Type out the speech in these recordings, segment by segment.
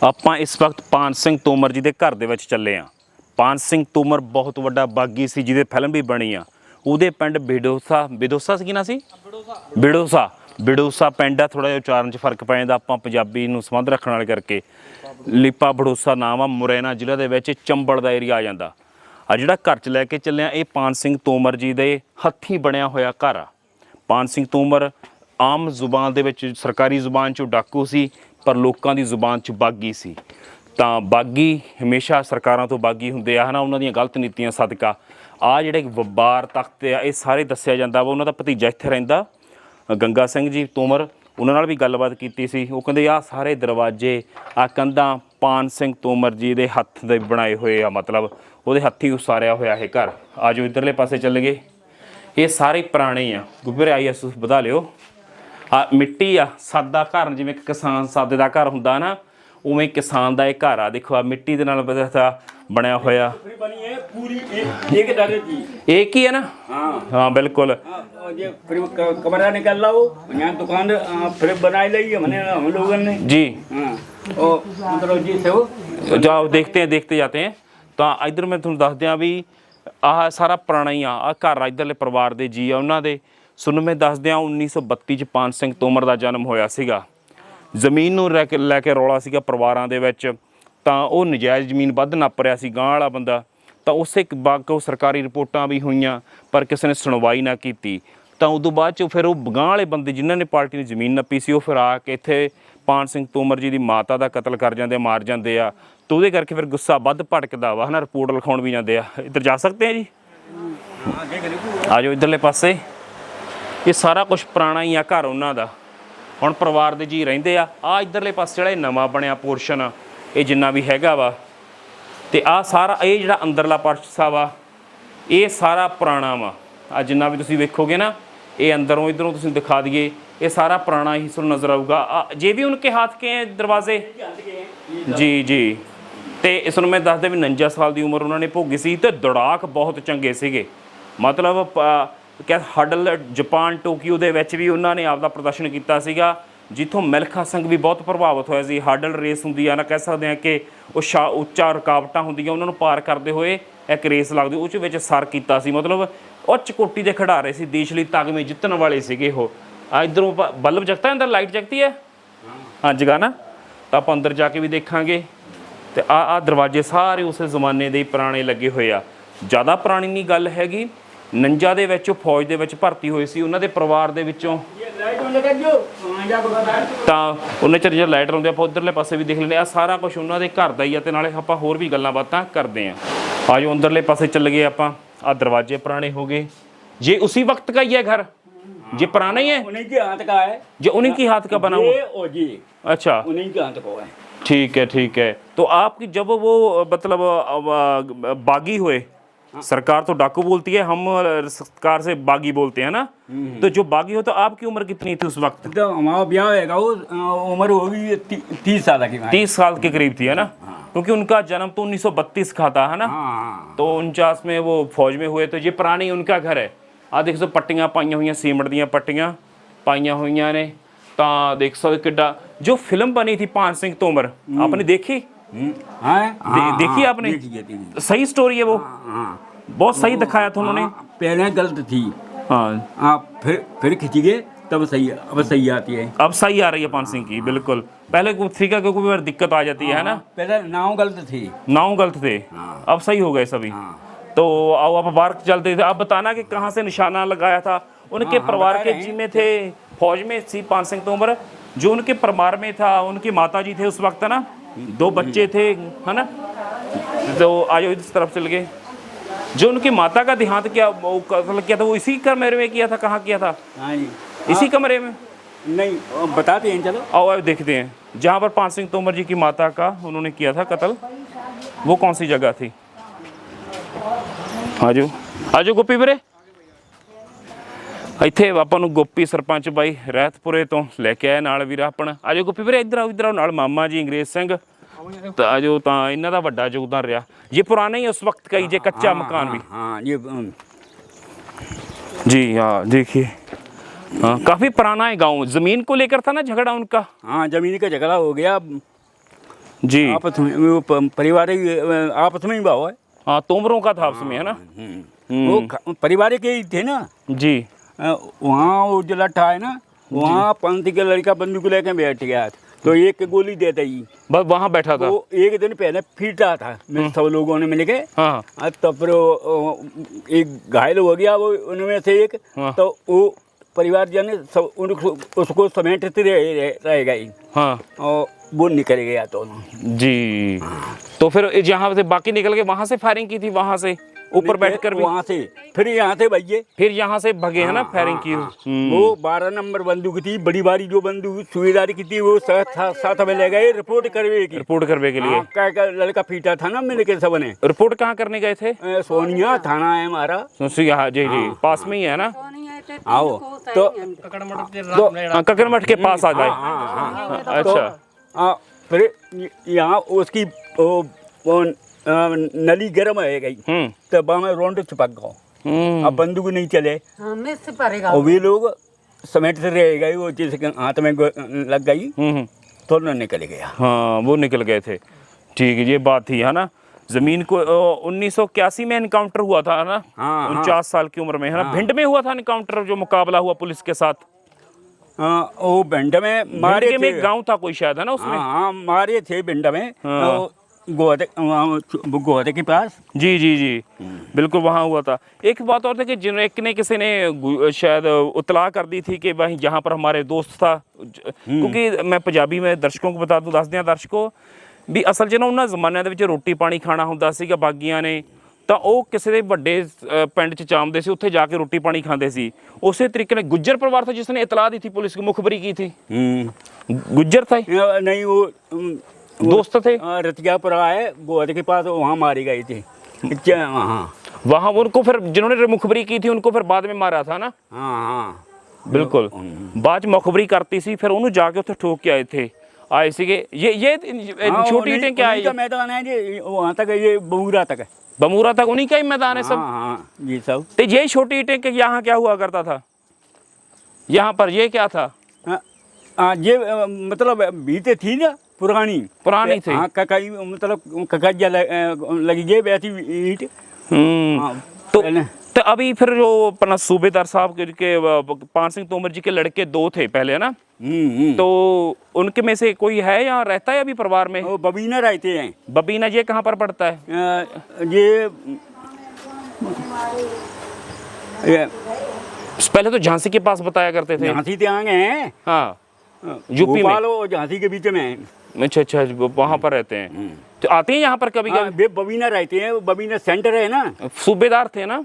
ਆਪਾਂ ਇਸ ਵਕਤ ਪਾਨ ਸਿੰਘ ਤੋਮਰ जी ਦੇ ਘਰ ਦੇ ਵਿੱਚ ਚੱਲੇ ਆ। ਪਾਨ ਸਿੰਘ ਤੋਮਰ ਬਹੁਤ ਵੱਡਾ ਬਾਗੀ ਸੀ ਜਿਹਦੇ ਫਿਲਮ ਵੀ ਬਣੀ ਆ। ਉਹਦੇ ਪਿੰਡ ਬਿਦੋਸਾ ਸੀ ਨਾ ਸੀ ਬਿੜੋਸਾ ਪਿੰਡ ਆ। ਥੋੜਾ ਜਿਹਾ ਉਚਾਰਨ 'ਚ ਫਰਕ ਪੈ ਜਾਂਦਾ, ਆਪਾਂ ਪੰਜਾਬੀ ਨੂੰ ਸੰਬੰਧ ਰੱਖਣ ਵਾਲੇ ਕਰਕੇ। ਲੀਪਾ ਬੜੋਸਾ ਨਾਮ ਆ, ਮੁਰੈਨਾ ਜ਼ਿਲ੍ਹਾ ਦੇ ਵਿੱਚ ਚੰਬਲ ਦਾ ਏਰੀਆ ਆ ਜਾਂਦਾ। ਆ ਜਿਹੜਾ ਘਰ 'ਚ ਲੈ ਕੇ ਚੱਲਿਆ ਇਹ ਪਾਨ ਸਿੰਘ ਤੋਮਰ ਜੀ ਦੇ ਹੱਥੀਂ ਬਣਿਆ ਹੋਇਆ ਘਰ ਆ। ਪਾਨ ਸਿੰਘ ਤੋਮਰ ਆਮ ਜ਼ੁਬਾਨ ਦੇ ਵਿੱਚ ਸਰਕਾਰੀ ਜ਼ੁਬਾਨ 'ਚੋਂ ਡਾਕੂ ਸੀ, ਪਰ ਲੋਕਾਂ ਦੀ ਜ਼ੁਬਾਨ 'ਚ ਬਾਗੀ ਸੀ। ਤਾਂ ਬਾਗੀ ਹਮੇਸ਼ਾ ਸਰਕਾਰਾਂ ਤੋਂ ਬਾਗੀ ਹੁੰਦੇ ਆ, ਹੈ ਨਾ, ਉਹਨਾਂ ਦੀਆਂ ਗਲਤ ਨੀਤੀਆਂ ਸਦਕਾ। ਆ ਜਿਹੜੇ ਵਪਾਰ ਤਖਤ ਆ ਇਹ ਸਾਰੇ ਦੱਸਿਆ ਜਾਂਦਾ ਵਾ। ਉਹਨਾਂ ਦਾ ਭਤੀਜਾ ਇੱਥੇ ਰਹਿੰਦਾ ਗੰਗਾ ਸਿੰਘ ਜੀ ਤੋਮਰ, ਉਹਨਾਂ ਨਾਲ ਵੀ ਗੱਲਬਾਤ ਕੀਤੀ ਸੀ। ਉਹ ਕਹਿੰਦੇ ਆਹ ਸਾਰੇ ਦਰਵਾਜ਼ੇ, ਆ ਕੰਧਾਂ ਪਾਨ ਸਿੰਘ ਤੋਮਰ ਜੀ ਦੇ ਹੱਥ ਦੇ ਬਣਾਏ ਹੋਏ ਆ, ਮਤਲਬ ਉਹਦੇ ਹੱਥੀਂ ਉਸਾਰਿਆ ਹੋਇਆ ਇਹ ਘਰ। ਆ ਜੋ ਇੱਧਰਲੇ ਪਾਸੇ ਚੱਲ ਗਏ, ਇਹ ਸਾਰੇ ਪੁਰਾਣੇ ਆ। ਗੁੱਬਰ IS ਵਧਾ ਲਿਓ। ਆ ਮਿੱਟੀ ਆ, ਸਾਦਾ ਘਰ, ਜਿਵੇਂ ਇੱਕ ਕਿਸਾਨ ਸਾਦੇ ਦਾ ਘਰ ਹੁੰਦਾ ਨਾ, ਉਵੇਂ ਕਿਸਾਨ ਦਾ ਇਹ ਘਰ ਆ। ਦੇਖੋ ਆ ਮਿੱਟੀ ਦੇ ਨਾਲ ਬਣਿਆ ਹੋਇਆ। एक ही है ना? हाँ बिल्कुल। फिर कमरा निकल रहा हो यहाँ दुकान फिर बनाई ली है मैंने हम लोगों ने जी। मतलब जी से वो जाओ देखते जाते हैं। तो इधर मैं तुहानू दस दियां भी आह सारा पुराना ही आ घर इधरले परिवार दे जी आ उन्हां दे। सुन मैं दस दियां 1932 च पान सिंह तोमर दा जन्म होया सीगा। ਜ਼ਮੀਨ ਨੂੰ ਲੈ ਕੇ ਰੌਲਾ ਸੀਗਾ ਪਰਿਵਾਰਾਂ ਦੇ ਵਿੱਚ। ਤਾਂ ਉਹ ਨਜਾਇਜ਼ ਜ਼ਮੀਨ ਵੱਧ ਨੱਪ ਰਿਹਾ ਸੀ ਗਾਂਹ ਵਾਲਾ ਬੰਦਾ। ਤਾਂ ਉਸੇ ਬਾਗੋਂ ਸਰਕਾਰੀ ਰਿਪੋਰਟਾਂ ਵੀ ਹੋਈਆਂ, ਪਰ ਕਿਸੇ ਨੇ ਸੁਣਵਾਈ ਨਾ ਕੀਤੀ। ਤਾਂ ਉਦੋਂ ਬਾਅਦ 'ਚ ਫਿਰ ਉਹ ਗਾਂਹ ਵਾਲੇ ਬੰਦੇ ਜਿਨ੍ਹਾਂ ਨੇ ਪਾਰਟੀ ਨੇ ਜ਼ਮੀਨ ਨੱਪੀ ਸੀ, ਉਹ ਫਿਰ ਆ ਕੇ ਇੱਥੇ ਪਾਨ ਸਿੰਘ ਤੋਮਰ ਜੀ ਦੀ ਮਾਤਾ ਦਾ ਕਤਲ ਕਰ ਜਾਂਦੇ, ਮਾਰ ਜਾਂਦੇ ਆ। ਤਾਂ ਉਹਦੇ ਕਰਕੇ ਫਿਰ ਗੁੱਸਾ ਵੱਧ ਭੜਕਦਾ ਵਾ, ਹੈ ਨਾ, ਰਿਪੋਰਟ ਲਿਖਾਉਣ ਵੀ ਜਾਂਦੇ ਆ। ਇੱਧਰ ਜਾ ਸਕਦੇ ਆ ਜੀ, ਆ ਜਾਓ ਇੱਧਰਲੇ ਪਾਸੇ। ਇਹ ਸਾਰਾ ਕੁਛ ਪੁਰਾਣਾ ਹੀ ਆ ਘਰ ਉਹਨਾਂ ਦਾ। ਹੁਣ ਪਰਿਵਾਰ ਦੇ ਜੀ ਰਹਿੰਦੇ ਆ। ਆ ਇੱਧਰਲੇ ਪਾਸੇ ਜਿਹੜਾ ਨਵਾਂ ਬਣਿਆ ਪੋਰਸ਼ਨ, ਇਹ ਜਿੰਨਾ ਵੀ ਹੈਗਾ ਵਾ। ਤੇ ਆ ਸਾਰਾ ਇਹ ਜਿਹੜਾ ਅੰਦਰਲਾ ਪਾਸਾ ਵਾ ਇਹ ਸਾਰਾ ਪੁਰਾਣਾ ਵਾ। ਆ ਜਿੰਨਾ ਵੀ ਤੁਸੀਂ ਵੇਖੋਗੇ ਨਾ, ਇਹ ਅੰਦਰੋਂ ਇੱਧਰੋਂ ਤੁਸੀਂ ਦਿਖਾ ਦਈਏ, ਇਹ ਸਾਰਾ ਪੁਰਾਣਾ ਹੀ ਤੁਹਾਨੂੰ ਨਜ਼ਰ ਆਊਗਾ। ਜੇ ਵੀ ਉਨਕੇ ਹੱਥ ਕੇ ਦਰਵਾਜ਼ੇ ਜੀ। ਤੇ ਇਸ ਨੂੰ ਮੈਂ ਦੱਸਦਾ ਵੀ 49 ਸਾਲ ਦੀ ਉਮਰ ਉਹਨਾਂ ਨੇ ਭੋਗੀ ਸੀ। ਤੇ ਦੌੜਾਕ ਬਹੁਤ ਚੰਗੇ ਸੀਗੇ, ਮਤਲਬ ਕਿ ਹਡਲ ਜਾਪਾਨ ਟੋਕੀਓ ਦੇ ਵਿੱਚ ਵੀ ਉਹਨਾਂ ਨੇ ਆਪਦਾ ਪ੍ਰਦਰਸ਼ਨ ਕੀਤਾ ਸੀਗਾ, ਜਿੱਥੋਂ ਮਿਲਖਾ ਸਿੰਘ ਵੀ ਬਹੁਤ ਪ੍ਰਭਾਵਿਤ ਹੋਇਆ ਸੀ। ਹਡਲ ਰੇਸ ਹੁੰਦੀ ਆ ਨਾ, ਕਹਿ ਸਕਦੇ ਹਾਂ ਕਿ ਉਹ ਉੱਚਾ ਰੁਕਾਵਟਾਂ ਹੁੰਦੀਆਂ, ਉਹਨਾਂ ਨੂੰ ਪਾਰ ਕਰਦੇ ਹੋਏ ਇੱਕ ਰੇਸ ਲੱਗਦੀ, ਉਹ 'ਚ ਵਿੱਚ ਸਰ ਕੀਤਾ ਸੀ। ਮਤਲਬ ਉੱਚ ਕੋਟੀ ਦੇ ਖਿਡਾਰੇ ਸੀ, ਦੇਸ਼ ਲਈ ਤਗਮੇ ਜਿੱਤਣ ਵਾਲੇ ਸੀਗੇ ਉਹ। ਆ ਇੱਧਰੋਂ ਬੱਲਬ ਜਗਤਾ, ਅੰਦਰ ਲਾਈਟ ਜਗਤੀ ਹੈ, ਹਾਂ ਜਗਾ ਨਾ। ਤਾਂ ਆਪਾਂ ਅੰਦਰ ਜਾ ਕੇ ਵੀ ਦੇਖਾਂਗੇ। ਤੇ ਆ ਦਰਵਾਜ਼ੇ ਸਾਰੇ ਉਸੇ ਜ਼ਮਾਨੇ ਦੇ ਪੁਰਾਣੇ ਲੱਗੇ ਹੋਏ ਆ। ਜ਼ਿਆਦਾ ਪੁਰਾਣੀ ਨਹੀਂ ਗੱਲ ਹੈਗੀ। 49 ਦੇ ਵਿੱਚ ਉਹ ਫੌਜ ਦੇ ਵਿੱਚ ਭਰਤੀ ਹੋਏ ਸੀ, ਉਹਨਾਂ ਦੇ ਪਰਿਵਾਰ ਦੇ ਵਿੱਚੋਂ। ਤਾਂ ਉਹਨੇ ਚਿਰ ਜੇ ਲਾਈਟ ਲਾਉਂਦੇ ਆਪਾਂ ਉੱਧਰਲੇ ਪਾਸੇ ਵੀ ਦੇਖ ਲੈਂਦੇ ਆ। ਸਾਰਾ ਕੁਛ ਉਹਨਾਂ ਦੇ ਘਰ ਦਾ ਹੀ ਆ। ਤੇ ਨਾਲੇ ਆਪਾਂ ਹੋਰ ਵੀ ਗੱਲਾਂ ਬਾਤਾਂ ਕਰਦੇ ਹਾਂ। ਆ ਜੋ ਅੰਦਰਲੇ ਪਾਸੇ ਚੱਲ ਗਏ ਆਪਾਂ। ਆ ਦਰਵਾजे पुराने हो गए। ये उसी वक्त का ही है घर? ये पुराना ही है? उन्हीं के हाथ का है। ये उन्हीं की हाथ का बना हुआ? जी अच्छा, उन्हीं के हाथ का है। ठीक है। तो आपकी जब वो मतलब बागी हुए, सरकार तो डाकू बोलती है, हम सरकार से बागी बोलते हैं ना। तो जो बागी हो, तो आपकी उम्र कितनी थी उस वक्त? तो हमारा ब्याह होगा वो उम्र होगी 30 साल की। 30 साल के करीब थी, है ना, क्योंकि उनका जन्म तो 1932 का था, है ना। तो 49 में वो फौज में हुए। तो ये पुरानी उनका घर है। आ देख सो पट्टियां पाइया हुई, सीमेंट ਦੀਆਂ पट्टियां पाइया हुई ने। तो देख सो किड्डा जो फिल्म बनी थी पान सिंह तोमर, आपने देखी? देखी आपने? सही स्टोरी है वो, बहुत सही दिखाया था उन्होंने। पहले गलत थी, हाँ फिर खिंची गए, तब सही, अब सही आती है। अब सही आ रही है पान सिंह की, बिल्कुल। पहले थी का क्योंकि बार दिक्कत आ जाती है ना। पहले नाव गलत थे, अब सही हो गए सभी। तो आओ आप बाहर चलते थे। आप बताना कि कहाँ से निशाना लगाया था? उनके परिवार के जिम्मे थे, फौज में सी पान सिंह तोमर। जो उनके परिवार में था, उनके माता जी थे उस वक्त, है ना, 2 बच्चे थे, है ना। तो आज इस तरफ चल गए। जो उनकी माता का देहांत किया था, वो इसी कमरे में किया था? कहाँ किया था? इसी कमरे में? नहीं, बताते हैं, चलो आओ देखते हैं। जहाँ पर पान सिंह तोमर जी की माता का उन्होंने किया था कत्ल, वो कौन सी जगह थी? आजो गोपी ਵੀਰੇ, ਇੱਥੇ ਆਪਾਂ ਨੂੰ ਗੋਪੀ ਸਰਪੰਚ ਬਾਈ ਰਹਿਤਪੁਰੇ ਤੋਂ ਲੈ ਕੇ ਆਇਆ ਨਾਲ ਵੀਰ ਆਪਣਾ। ਆਜੋ ਗੋਪੀ ਵੀਰੇ, ਇੱਧਰ ਆਓ ਨਾਲ ਮਾਮਾ ਜੀ ਅੰਗਰੇਜ਼ ਸਿੰਘ। ਤਾਂ ਆਜੋ। ਤਾਂ ਇਹਨਾਂ ਦਾ ਵੱਡਾ ਯੋਗਦਾਨ ਰਿਹਾ। ये पुराना ही उस वक्त का ही, ये कच्चा मकान भी। ये जी हाँ, देखिए हाँ, काफ़ी पुराना है गांव। ज़मीन को लेकर था ना झगड़ा उनका? हाँ, ज़मीन का झगड़ा हो गया। जी। आपस में वो पारिवारिक आपस में ही भाव है। हाँ, तोमरों का था आपस में, है ना। वो पारिवारिक ही थे ना। जी। वहाँ वो जो लट्ठा है ना, वहाँ पंथी का लड़का बंदूक लेके बैठ गया, तो एक की गोली देता ही बस वहाँ बैठा था। वो एक दिन पहले पीटा था सब लोगों ने मिलके। हाँ। तो फिर एक घायल हो गया वो उनमें से एक। हाँ। तो वो परिवार जन सब उसको समेटते रह गए। हाँ। और वो निकल गया तो। जी। तो फिर जहाँ से बाकी निकल गए, वहां से फायरिंग की थी, वहां से ऊपर बैठकर भी। वहाँ से फिर यहाँ से भैये, फिर यहाँ से भगे, है ना, फायरिंग की। वो 12 नंबर बंदूक थी, बड़ी बारी जो बंदूक सूबेदार की थी, वो साथ में ले गए रिपोर्ट करवे की। रिपोर्ट करने के लिए। क्या लड़का पीटा था ना मिल के सब ने। रिपोर्ट कहाँ करने गए थे? सोनिया थाना है हमारा। हाँ जी जी, पास में ही है ना। आओ तो ककड़मठ के पास आ जाए। अच्छा। फिर यहाँ उसकी वो नली गर्म है गई, तो वहाँ में रोंड चिपक गो। अब बंदूक नहीं चले और वे लोग समेट से रह गए, वो जिसके हाथ में लग गई तो न निकल गया। हाँ, वो निकल गए थे। ठीक है, ये बात थी, है ना। जमीन को 1981 में इनकाउंटर हुआ था, है ना। 49 साल की उम्र में, है ना। भिंड में हुआ था इनकाउंटर, जो मुकाबला हुआ पुलिस के साथ। वो भिंड में मारे थे। में एक गांव था कोई शायद, है ना उसमें। हाँ, मारे थे भिंड में। गोहदे के पास। जी जी जी, बिल्कुल वहाँ हुआ था। एक बात और थी कि एक ने किसी ने शायद इतला कर दी थी कि भाई यहाँ पर हमारे दोस्त था, क्योंकि मैं पंजाबी में दर्शकों को बता दूँ, दस दियाँ दर्शकों भी, असल 'ਚ ना ਉਹਨਾਂ ਜ਼ਮਾਨਿਆਂ ਦੇ ਵਿੱਚ ਰੋਟੀ ਪਾਣੀ ਖਾਣਾ ਹੁੰਦਾ ਸੀਗਾ ਬਾਗੀਆਂ ਨੇ, ਤਾਂ ਉਹ ਕਿਸੇ ਦੇ ਵੱਡੇ ਪਿੰਡ 'ਚ ਚਾਮਦੇ ਸੀ, ਉੱਥੇ ਜਾ ਕੇ ਰੋਟੀ ਪਾਣੀ ਖਾਂਦੇ ਸੀ। ਉਸੇ ਤਰੀਕੇ ਨਾਲ ਗੁੱਜਰ ਪਰਿਵਾਰ था जिसने इतला दी थी पुलिस को, मुखबरी की थी। गुज्जर था नहीं, वो दोस्त थे। रतियापुरा है गोहद के पास, वहाँ मारे गए थे। वहाँ उनको फिर जिन्होंने मुखबरी की थी उनको फिर बाद में मारा था ना। बिल्कुल, बाद में मुखबरी करती सी, फिर उन्होंने जाके उत्थे ठोक के आए थे, आए सीगे। ये छोटी ईंटें क्या है? मैदान है जी, वहाँ तक, ये बमूरा तक है। बमूरा तक उन्हीं का ही मैदान है सब। ये सब। तो ये छोटी ईंटें के यहाँ क्या हुआ करता था? यहाँ पर ये क्या था? ये मतलब बीते थी ना, पुरानी थी। ककाई मतलब ककाइया लगी गई वैसी ईंट। तो अभी फिर जो अपना सूबेदार साहब के पान सिंह तोमर जी के लड़के दो थे पहले, है ना। तो उनके में से कोई है यहाँ रहता है अभी परिवार में? वो बबीना रहते हैं। बबीना ये कहाँ पर पड़ता है? ये पहले तो झांसी के पास बताया करते थे। झांसी त्यांग हैं। हाँ, यूपी में। और झांसी के बीच में। अच्छा, वहाँ पर रहते हैं। तो आते हैं यहाँ पर कभी कभी? बबीना रहते हैं, बबीना सेंटर है ना। सूबेदार थे ना।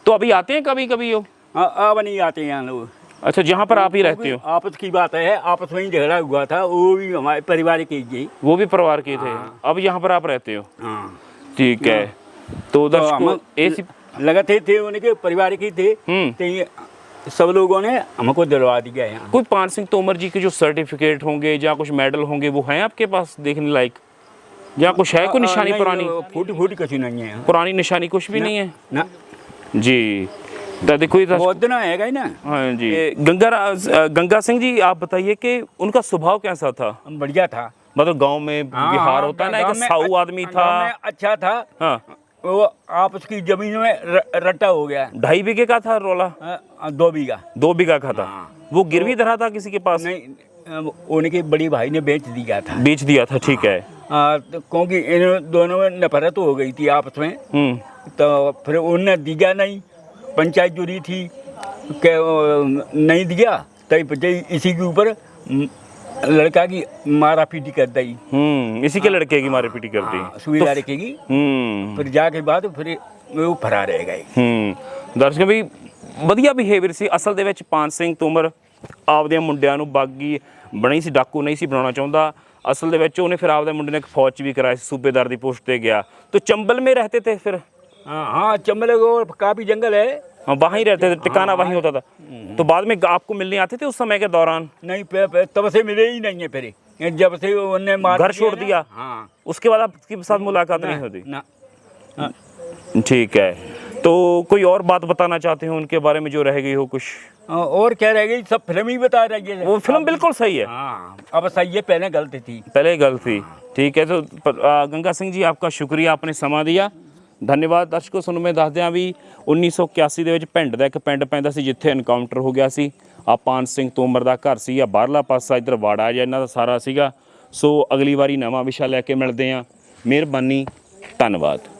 तो अभी आते हैं कभी कभी हो? अब नहीं आते हैं लोग। अच्छा, जहाँ पर आप ही रहते हो। आपस की बात है, आपस में ही झगड़ा हुआ था, वो भी हमारे परिवार के ही। वो भी परिवार के थे। अब यहाँ पर आप रहते हो। ठीक है। तो दर्शकों लगाते थे, उनके परिवार के थे, सब लोगों ने हमको दिलवा दिया है। कोई पान सिंह तोमर जी के जो सर्टिफिकेट होंगे या कुछ मेडल होंगे, वो हैं आपके पास देखने लायक? या कुछ है कोई निशानी पुरानी? फूटी कुछ नहीं है, पुरानी निशानी कुछ भी नहीं है ना जी। देखो बहुत दिन आएगा ही ना। हाँ जी। गंगा सिंह जी, आप बताइए कि उनका स्वभाव कैसा था? बढ़िया था। मतलब गांव में बिहार होता है ना, एक साऊ आदमी था। अच्छा था। हाँ, वो आपस की जमीन में रट्टा हो गया। 2.5 बीघे का था रोला? 2 बीघा। 2 बीघा का था। वो गिरवी धरा था किसी के पास? नहीं, उनके बड़ी भाई ने बेच दिया था। बेच दिया था, ठीक है। क्योंकि इन दोनों में नफरत हो गई थी आपस में। तो फिर उनने दिया नहीं, पंचायत जुड़ी थी नहीं दिया, तो इसी के ऊपर लड़का की मारा पीटी कर दी। इसी के लड़के की मारा पीटी कर दी, सुविधा रखेगी। फिर जाके बाद फिर वो फरार रह गए। दर्शक भी ਵਧੀਆ ਬਿਹੇਵੀਅਰ ਸੀ। ਅਸਲ ਦੇ ਵਿੱਚ ਪਾਨ ਸਿੰਘ ਤੋਮਰ ਆਪਦੇ ਮੁੰਡਿਆਂ ਨੂੰ ਬਾਗੀ ਬਣੀ ਸੀ, ਡਾਕੂ ਨਹੀਂ ਸੀ ਬਣਾਉਣਾ ਚਾਹੁੰਦਾ। ਅਸਲ ਦੇ ਵਿੱਚ ਉਹਨੇ ਫਿਰ ਆਪਦੇ ਮੁੰਡੇ ਨੇ ਇੱਕ ਫੌਜ 'ਚ ਵੀ ਕਰਾਇਆ ਸੀ, सूबेदार ਦੀ पोस्ट पे गया। तो चंबल में रहते थे फिर? हाँ, चंबल काफी जंगल है। हाँ, वहीं रहते थे, टिकाना वहीं होता था। तो बाद में आपको मिलने आते थे उस समय के दौरान? नहीं, तब से मिले ही नहीं है। फिर जब से उन्होंने घर छोड़ दिया, उसके बाद आपके साथ मुलाकात नहीं होती? ना। ठीक है। तो कोई और बात बताना चाहते हो उनके बारे में जो रह गई हो कुछ? और क्या रह गई, सब फिल्म ही बता रही है। वो फिल्म बिल्कुल सही है। हाँ अब सही है, पहले गलती थी। पहले गलत थी, ठीक है। तो गंगा सिंह जी आपका शुक्रिया, आपने ਸਮਾਂ ਦਿਆ, ਧੰਨਵਾਦ। ਦਰਸ਼ਕੋ ਤੁਹਾਨੂੰ ਮੈਂ ਦੱਸ ਦਿਆਂ ਵੀ 1981 ਦੇ ਵਿੱਚ ਪਿੰਡ ਦਾ ਇੱਕ ਪਿੰਡ ਪੈਂਦਾ ਸੀ ਜਿੱਥੇ ਐਨਕਾਊਂਟਰ ਹੋ ਗਿਆ ਸੀ। ਆ ਪਾਨ ਸਿੰਘ ਤੋਮਰ ਦਾ ਘਰ ਸੀ, ਆ ਬਾਹਰਲਾ ਪਾਸਾ ਇੱਧਰ ਵਾੜਾ ਜਿਹਾ ਇਹਨਾਂ ਦਾ ਸਾਰਾ ਸੀਗਾ। ਸੋ ਅਗਲੀ ਵਾਰੀ ਨਵਾਂ ਵਿਸ਼ਾ ਲੈ ਕੇ ਮਿਲਦੇ ਹਾਂ। ਮਿਹਰਬਾਨੀ, ਧੰਨਵਾਦ।